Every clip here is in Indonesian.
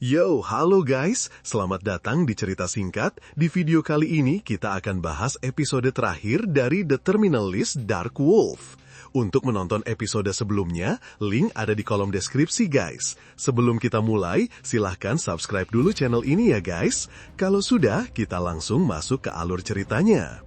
Yo, halo guys, selamat datang di Cerita Singkat. Di video kali ini kita akan bahas episode terakhir dari The Terminal List Dark Wolf. Untuk menonton episode sebelumnya, link ada di kolom deskripsi guys. Sebelum kita mulai, silahkan subscribe dulu channel ini ya guys. Kalau sudah, kita langsung masuk ke alur ceritanya.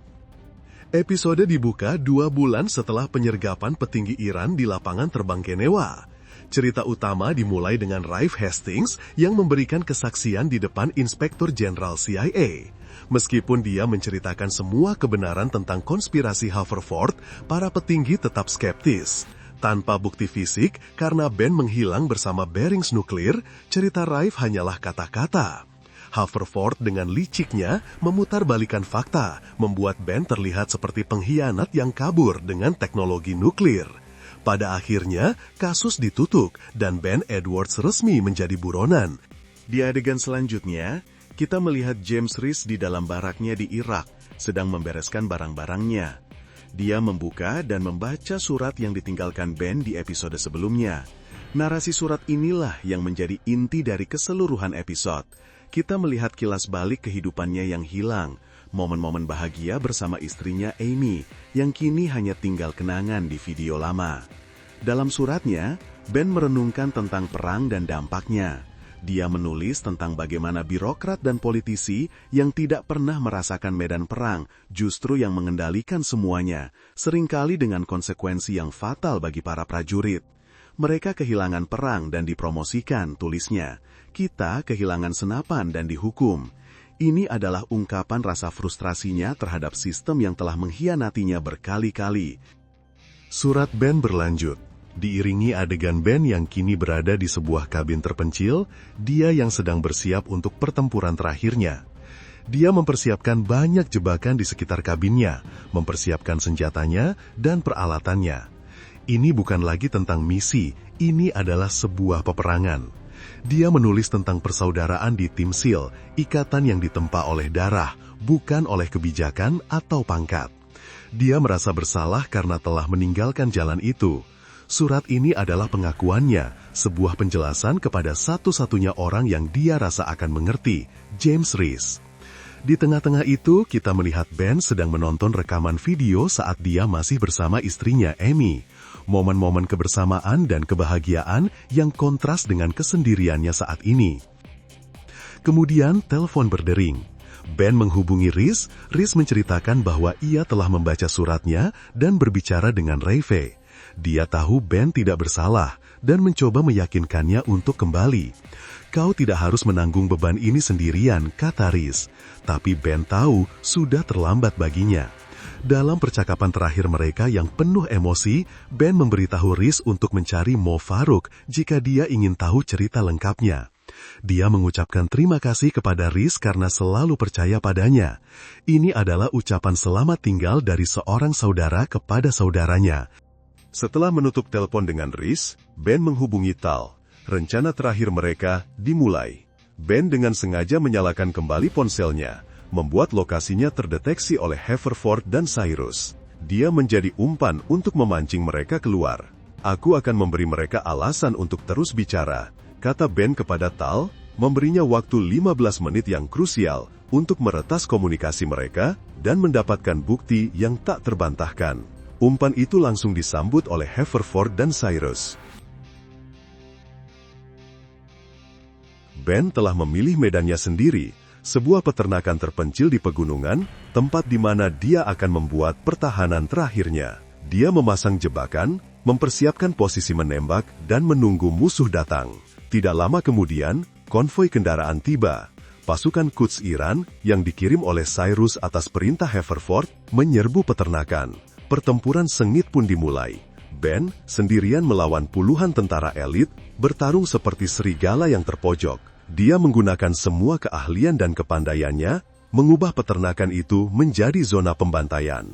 Episode dibuka 2 bulan setelah penyergapan petinggi Iran di lapangan terbang Genewa. Cerita utama dimulai dengan Rafe Hastings yang memberikan kesaksian di depan Inspektur Jenderal CIA. Meskipun dia menceritakan semua kebenaran tentang konspirasi Haverford, para petinggi tetap skeptis. Tanpa bukti fisik, karena Ben menghilang bersama Barings nuklir, cerita Rafe hanyalah kata-kata. Haverford dengan liciknya memutarbalikkan fakta, membuat Ben terlihat seperti pengkhianat yang kabur dengan teknologi nuklir. Pada akhirnya, kasus ditutup dan Ben Edwards resmi menjadi buronan. Di adegan selanjutnya, kita melihat James Reese di dalam baraknya di Irak, sedang membereskan barang-barangnya. Dia membuka dan membaca surat yang ditinggalkan Ben di episode sebelumnya. Narasi surat inilah yang menjadi inti dari keseluruhan episode. Kita melihat kilas balik kehidupannya yang hilang, momen-momen bahagia bersama istrinya Amy, yang kini hanya tinggal kenangan di video lama. Dalam suratnya, Ben merenungkan tentang perang dan dampaknya. Dia menulis tentang bagaimana birokrat dan politisi yang tidak pernah merasakan medan perang, justru yang mengendalikan semuanya, seringkali dengan konsekuensi yang fatal bagi para prajurit. Mereka kehilangan perang dan dipromosikan, tulisnya. Kita kehilangan senapan dan dihukum. Ini adalah ungkapan rasa frustrasinya terhadap sistem yang telah mengkhianatinya berkali-kali. Surat Ben berlanjut, diiringi adegan Ben yang kini berada di sebuah kabin terpencil, dia yang sedang bersiap untuk pertempuran terakhirnya. Dia mempersiapkan banyak jebakan di sekitar kabinnya, mempersiapkan senjatanya dan peralatannya. Ini bukan lagi tentang misi, ini adalah sebuah peperangan. Dia menulis tentang persaudaraan di tim SEAL, ikatan yang ditempa oleh darah, bukan oleh kebijakan atau pangkat. Dia merasa bersalah karena telah meninggalkan jalan itu. Surat ini adalah pengakuannya, sebuah penjelasan kepada satu-satunya orang yang dia rasa akan mengerti, James Reese. Di tengah-tengah itu, kita melihat Ben sedang menonton rekaman video saat dia masih bersama istrinya Amy. Momen-momen kebersamaan dan kebahagiaan yang kontras dengan kesendiriannya saat ini. Kemudian, telepon berdering. Ben menghubungi Reese. Reese menceritakan bahwa ia telah membaca suratnya dan berbicara dengan Rafe. Dia tahu Ben tidak bersalah dan mencoba meyakinkannya untuk kembali. Kau tidak harus menanggung beban ini sendirian, kata Reese. Tapi Ben tahu sudah terlambat baginya. Dalam percakapan terakhir mereka yang penuh emosi, Ben memberitahu Reese untuk mencari Mo Faruk jika dia ingin tahu cerita lengkapnya. Dia mengucapkan terima kasih kepada Reese karena selalu percaya padanya. Ini adalah ucapan selamat tinggal dari seorang saudara kepada saudaranya. Setelah menutup telepon dengan Reese, Ben menghubungi Tal. Rencana terakhir mereka dimulai. Ben dengan sengaja menyalakan kembali ponselnya, membuat lokasinya terdeteksi oleh Haverford dan Cyrus. Dia menjadi umpan untuk memancing mereka keluar. Aku akan memberi mereka alasan untuk terus bicara, kata Ben kepada Tal, memberinya waktu 15 menit yang krusial untuk meretas komunikasi mereka dan mendapatkan bukti yang tak terbantahkan. Umpan itu langsung disambut oleh Haverford dan Cyrus. Ben telah memilih medannya sendiri, sebuah peternakan terpencil di pegunungan, tempat di mana dia akan membuat pertahanan terakhirnya. Dia memasang jebakan, mempersiapkan posisi menembak, dan menunggu musuh datang. Tidak lama kemudian, konvoi kendaraan tiba. Pasukan Quds Iran, yang dikirim oleh Cyrus atas perintah Haverford, menyerbu peternakan. Pertempuran sengit pun dimulai. Ben, sendirian melawan puluhan tentara elit, bertarung seperti serigala yang terpojok. Dia menggunakan semua keahlian dan kepandaiannya, mengubah peternakan itu menjadi zona pembantaian.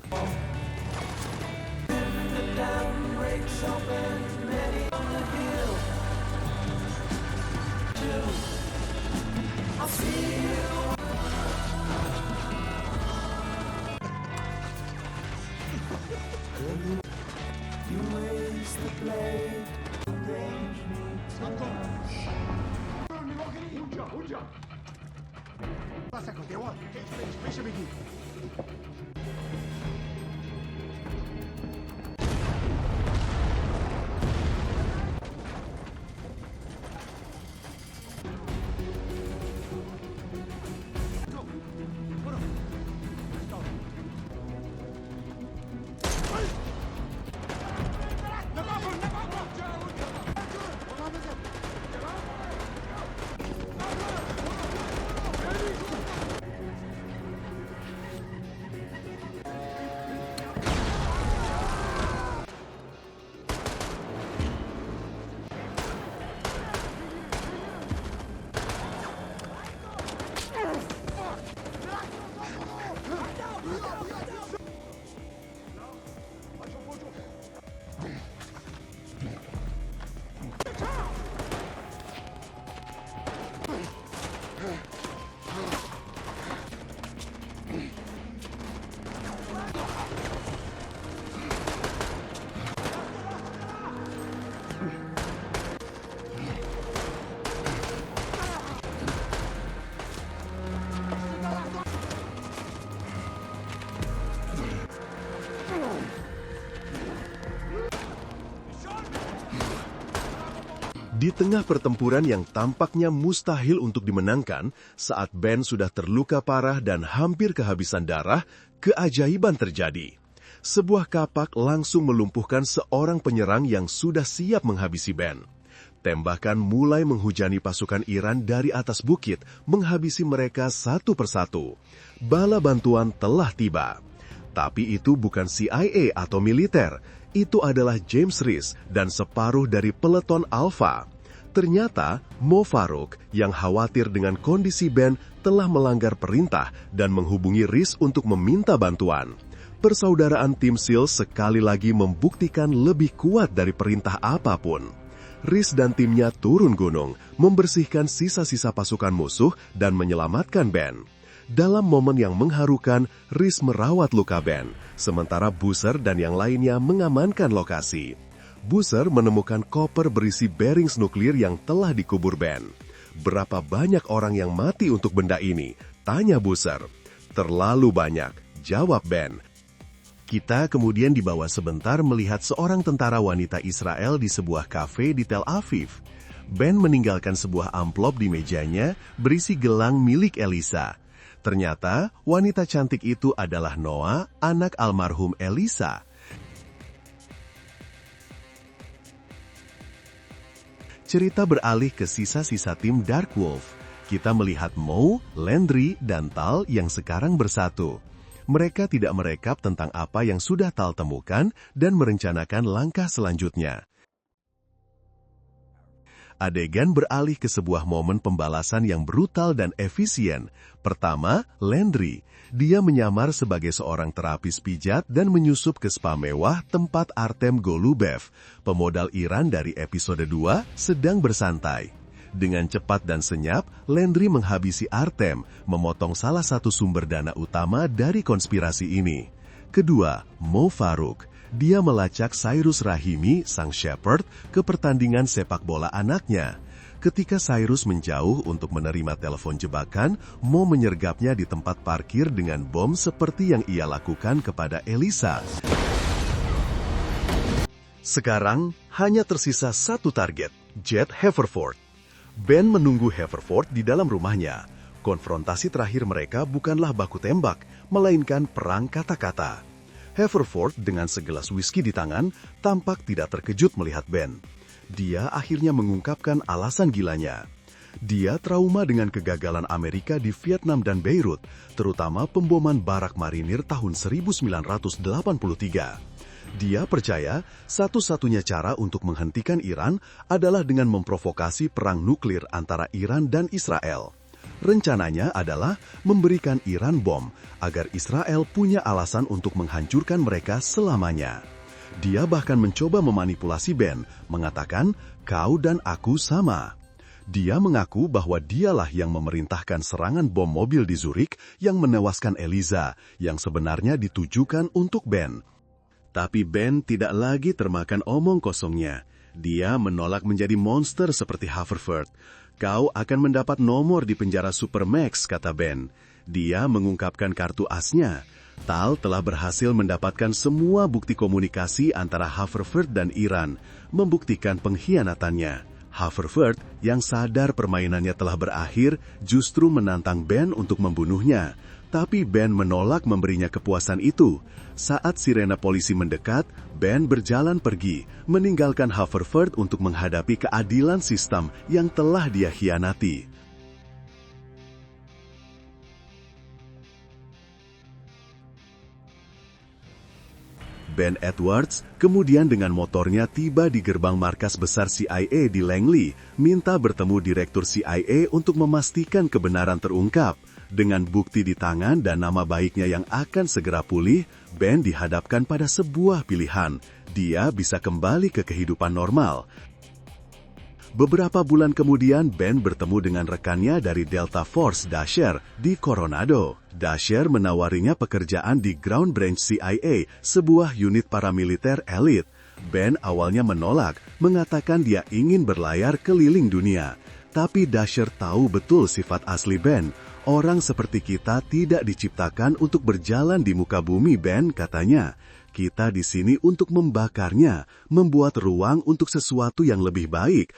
Di tengah pertempuran yang tampaknya mustahil untuk dimenangkan, saat Ben sudah terluka parah dan hampir kehabisan darah, keajaiban terjadi. Sebuah kapak langsung melumpuhkan seorang penyerang yang sudah siap menghabisi Ben. Tembakan mulai menghujani pasukan Iran dari atas bukit, menghabisi mereka satu persatu. Bala bantuan telah tiba. Tapi itu bukan CIA atau militer. Itu adalah James Reese dan separuh dari peleton Alpha. Ternyata, Mo Faruk yang khawatir dengan kondisi Ben telah melanggar perintah dan menghubungi Reese untuk meminta bantuan. Persaudaraan tim SEAL sekali lagi membuktikan lebih kuat dari perintah apapun. Reese dan timnya turun gunung, membersihkan sisa-sisa pasukan musuh dan menyelamatkan Ben. Dalam momen yang mengharukan, Reese merawat luka Ben, sementara Busser dan yang lainnya mengamankan lokasi. Busser menemukan koper berisi bearings nuklir yang telah dikubur Ben. Berapa banyak orang yang mati untuk benda ini? Tanya Busser. Terlalu banyak, jawab Ben. Kita kemudian dibawa sebentar melihat seorang tentara wanita Israel di sebuah kafe di Tel Aviv. Ben meninggalkan sebuah amplop di mejanya berisi gelang milik Elisa. Ternyata, wanita cantik itu adalah Noah, anak almarhum Elisa. Cerita beralih ke sisa-sisa tim Dark Wolf. Kita melihat Mo, Landry, dan Tal yang sekarang bersatu. Mereka tidak merekap tentang apa yang sudah Tal temukan dan merencanakan langkah selanjutnya. Adegan beralih ke sebuah momen pembalasan yang brutal dan efisien. Pertama, Landry. Dia menyamar sebagai seorang terapis pijat dan menyusup ke spa mewah tempat Artem Golubev, pemodal Iran dari episode 2, sedang bersantai. Dengan cepat dan senyap, Landry menghabisi Artem, memotong salah satu sumber dana utama dari konspirasi ini. Kedua, Mo Faruk. Dia melacak Cyrus Rahimi, sang shepherd, ke pertandingan sepak bola anaknya. Ketika Cyrus menjauh untuk menerima telepon jebakan, Mo menyergapnya di tempat parkir dengan bom seperti yang ia lakukan kepada Elisa. Sekarang, hanya tersisa satu target, Jet Haverford. Ben menunggu Haverford di dalam rumahnya. Konfrontasi terakhir mereka bukanlah baku tembak, melainkan perang kata-kata. Haverford dengan segelas whisky di tangan tampak tidak terkejut melihat Ben. Dia akhirnya mengungkapkan alasan gilanya. Dia trauma dengan kegagalan Amerika di Vietnam dan Beirut, terutama pemboman barak marinir tahun 1983. Dia percaya satu-satunya cara untuk menghentikan Iran adalah dengan memprovokasi perang nuklir antara Iran dan Israel. Rencananya adalah memberikan Iran bom agar Israel punya alasan untuk menghancurkan mereka selamanya. Dia bahkan mencoba memanipulasi Ben, mengatakan, "Kau dan aku sama." Dia mengaku bahwa dialah yang memerintahkan serangan bom mobil di Zurich yang menewaskan Eliza, yang sebenarnya ditujukan untuk Ben. Tapi Ben tidak lagi termakan omong kosongnya. Dia menolak menjadi monster seperti Haverford. Kau akan mendapat nomor di penjara Supermax, kata Ben. Dia mengungkapkan kartu asnya. Tal telah berhasil mendapatkan semua bukti komunikasi antara Haverford dan Iran, membuktikan pengkhianatannya. Haverford, yang sadar permainannya telah berakhir, justru menantang Ben untuk membunuhnya. Tapi Ben menolak memberinya kepuasan itu. Saat sirena polisi mendekat, Ben berjalan pergi, meninggalkan Haverford untuk menghadapi keadilan sistem yang telah dia khianati. Ben Edwards kemudian dengan motornya tiba di gerbang markas besar CIA di Langley, minta bertemu Direktur CIA untuk memastikan kebenaran terungkap. Dengan bukti di tangan dan nama baiknya yang akan segera pulih, Ben dihadapkan pada sebuah pilihan. Dia bisa kembali ke kehidupan normal. Beberapa bulan kemudian, Ben bertemu dengan rekannya dari Delta Force, Dasher, di Coronado. Dasher menawarinya pekerjaan di Ground Branch CIA, sebuah unit paramiliter elit. Ben awalnya menolak, mengatakan dia ingin berlayar keliling dunia. Tapi Dasher tahu betul sifat asli Ben. Orang seperti kita tidak diciptakan untuk berjalan di muka bumi, Ben, katanya. Kita di sini untuk membakarnya, membuat ruang untuk sesuatu yang lebih baik.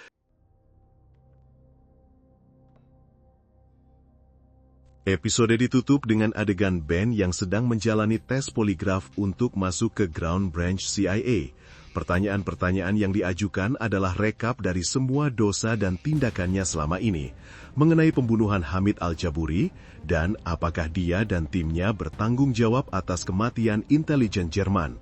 Episode ditutup dengan adegan Ben yang sedang menjalani tes poligraf untuk masuk ke Ground Branch CIA. Pertanyaan-pertanyaan yang diajukan adalah rekap dari semua dosa dan tindakannya selama ini, mengenai pembunuhan Hamid Al-Jaburi, dan apakah dia dan timnya bertanggung jawab atas kematian intelijen Jerman.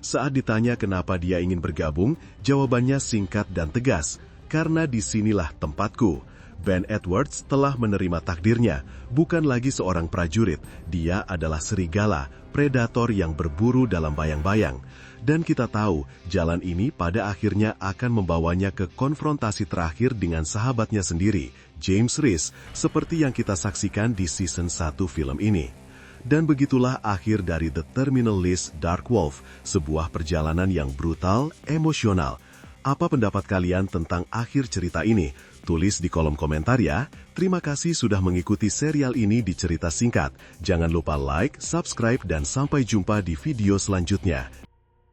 Saat ditanya kenapa dia ingin bergabung, jawabannya singkat dan tegas, karena disinilah tempatku. Ben Edwards telah menerima takdirnya, bukan lagi seorang prajurit, dia adalah serigala, predator yang berburu dalam bayang-bayang. Dan kita tahu, jalan ini pada akhirnya akan membawanya ke konfrontasi terakhir dengan sahabatnya sendiri, James Reese, seperti yang kita saksikan di season 1 film ini. Dan begitulah akhir dari The Terminal List Dark Wolf, sebuah perjalanan yang brutal, emosional. Apa pendapat kalian tentang akhir cerita ini? Tulis di kolom komentar ya. Terima kasih sudah mengikuti serial ini di Cerita Singkat. Jangan lupa like, subscribe, dan sampai jumpa di video selanjutnya.